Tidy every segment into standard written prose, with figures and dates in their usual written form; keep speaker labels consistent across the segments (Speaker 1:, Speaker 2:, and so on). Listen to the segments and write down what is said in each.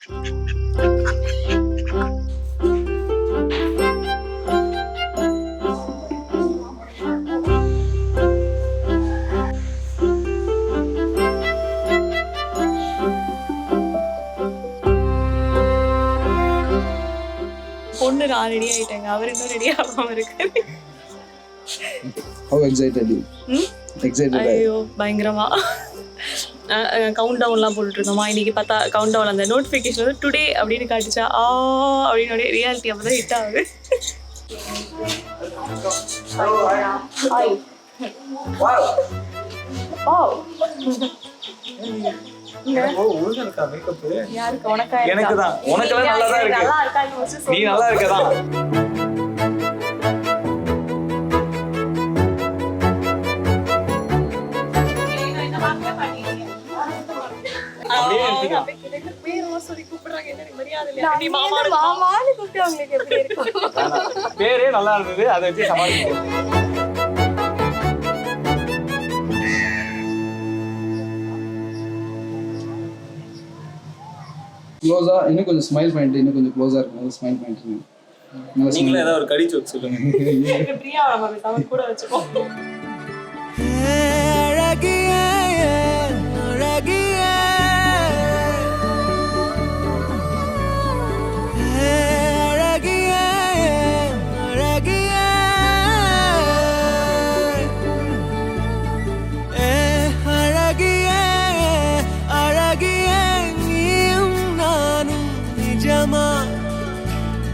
Speaker 1: பொண்ணு நான் ரெடி ஆயிட்டேங்க, அவர் இன்னும் ரெடி ஆகாம இருக்காரு.
Speaker 2: How excited you? Excited.
Speaker 1: ஐயோ பயங்கரமா கவுண்ட் டவுன்லாம் போட்டுட்டு இருந்தோமா. இன்னைக்கு பார்த்தா கவுண்ட் டவுன் அந்த நோட்டிஃபிகேஷன் வந்து டுடே அப்படின்னு காட்டுச்சா, அப்படின்னு ரியாலிட்டி அப்போ தான் ஹிட் ஆகுது.
Speaker 3: பேரே நல்லா இருந்தது, அதை வச்சு சமாளிப்போம்.
Speaker 2: க்ளோஸா இன்னும் கொஞ்சம் ஸ்மைல் பண்ணிட்டு இன்னும் கொஞ்சம் க்ளோஸா இருக்கும். ஸ்மைல் பண்ணிட்டு
Speaker 3: நீங்களே ஏதாவது ஒரு கடிச்சு வச்சு சொல்லுங்க.
Speaker 1: கூட வச்சுக்கோ.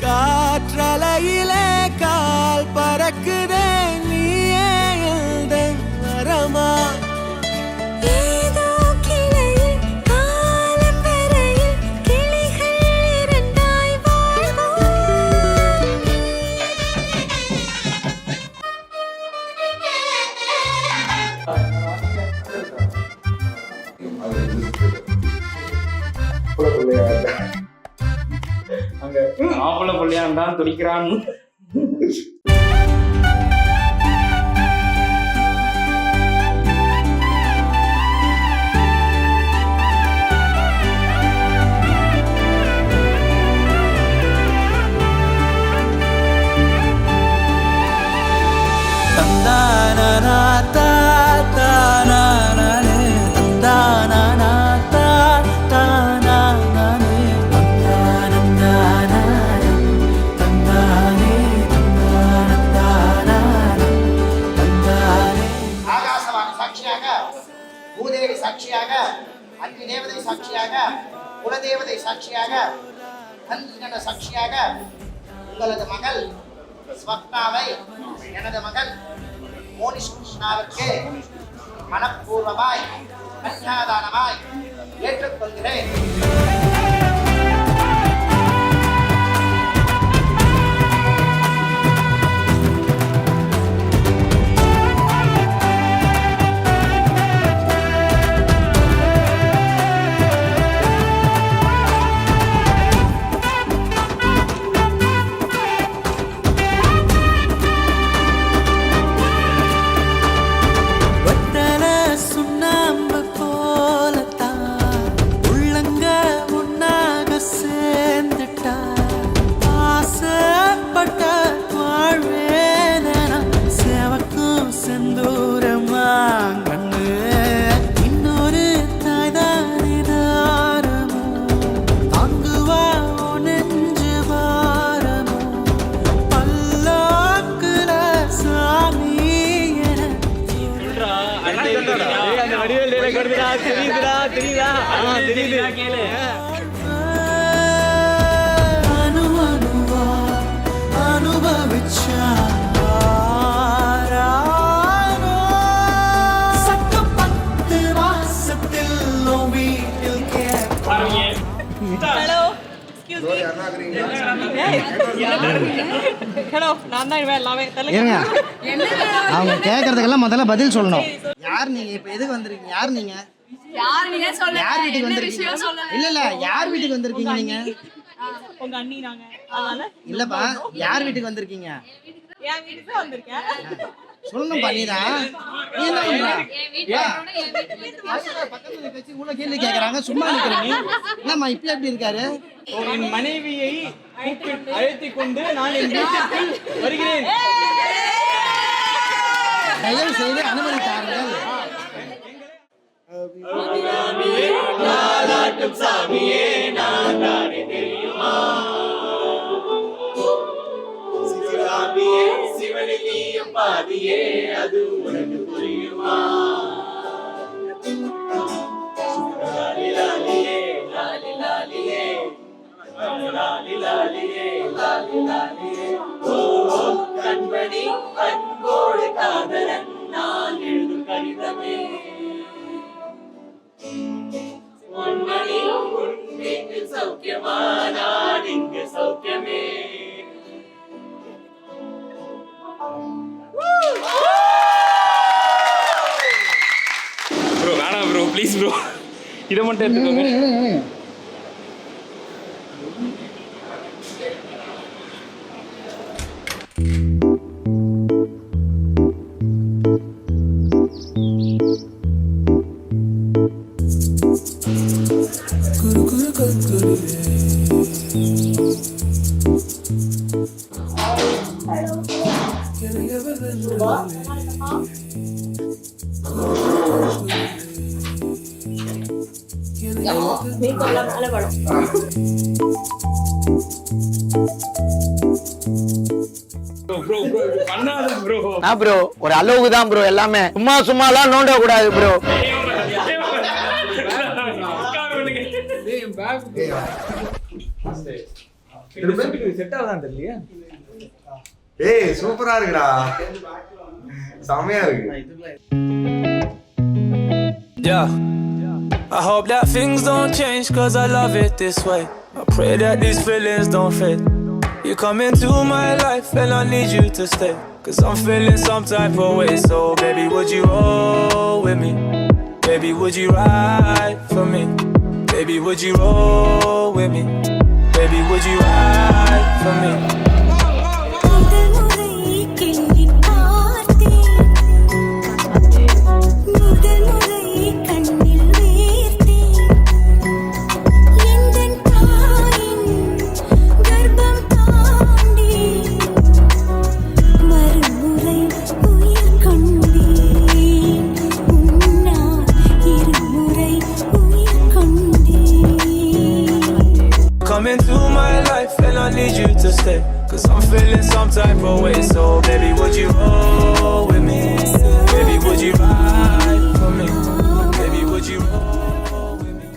Speaker 4: காற்றலையிலே கால் பறக்குதே நீயே எழுதன் வரமா.
Speaker 3: மாப்பிள்ள பிள்ளையான் தான் துடிக்கிறான்.
Speaker 5: பூதேவி சாட்சியாக, அக்னி தேவதை சாட்சியாக, குலதேவதை சாட்சியாக, கந்தன சாட்சியாக உங்களது மகள் ஸ்வப்னாவை எனது மகள் மோனிஷ் கிருஷ்ணாவிற்கு மனப்பூர்வமாய் கன்யாதானமாய் ஏற்றுக்கொள்கிறேன்.
Speaker 6: அவங்க கேட்கறதுக்கெல்லாம் முதல்ல பதில் சொல்லணும். யார் நீங்க? இப்ப எதுக்கு வந்திருக்கீங்க? யார் நீங்க?
Speaker 1: யார் வீட்டுக்கு
Speaker 6: வந்திருக்கீங்க? இல்ல யார் வீட்டுக்கு வந்திருக்கீங்க நீங்க?
Speaker 1: உங்க அண்ணி நாங்க. அதனால
Speaker 6: இல்லப்பா, யார் வீட்டுக்கு வந்திருக்கீங்க?
Speaker 1: என் வீட்டுக்கு வந்திருக்கேன்.
Speaker 6: சொல்லணும் பண்ணிடா. நீ என்ன பண்ற? பக்கத்துல வச்சு இவ்வளவு கேள்வி கேக்குறாங்க, சும்மா நிக்கிற நீ. என்னம்மா இப்ப எப்படி இருக்காரு?
Speaker 3: என் மனைவியை அழைத்துக் கொண்டு நான் என் வீட்டுக்குள் வருகிறேன்.
Speaker 6: தயவு செய்து அனுமதி தாருங்கள்.
Speaker 3: ப்ரோ வேணாம் ப்ரோ, ப்ளீஸ் ப்ரோ, இதை மட்டும் எடுத்துக்கோங்க.
Speaker 1: மேக்கப்லாம் மேலே படம்.
Speaker 3: ப்ரோ பண்ணாத ப்ரோ.
Speaker 7: நான் ப்ரோ ஒரு அளவுக்கு தான் ப்ரோ, எல்லாமே சும்மாலாம் நோண்ட கூடாது ப்ரோ.
Speaker 3: செட் ஆகுதான் தெரியலையா?
Speaker 8: ஏய் சூப்பரா இருக்குடா, செமையா இருக்கு.
Speaker 4: Yeah, I hope that things don't change cause I love it this way. I pray that these feelings don't fade. You come into my life and I need you to stay, cause I'm feeling some type of way. So baby would you roll with me? Baby would you ride for me? Baby would you roll with me? Baby would you ride for me? Come into my life and I need you to stay, cause I'm feeling some type of way. So baby would you roll with me? Baby would you ride for me? Baby would you roll with me?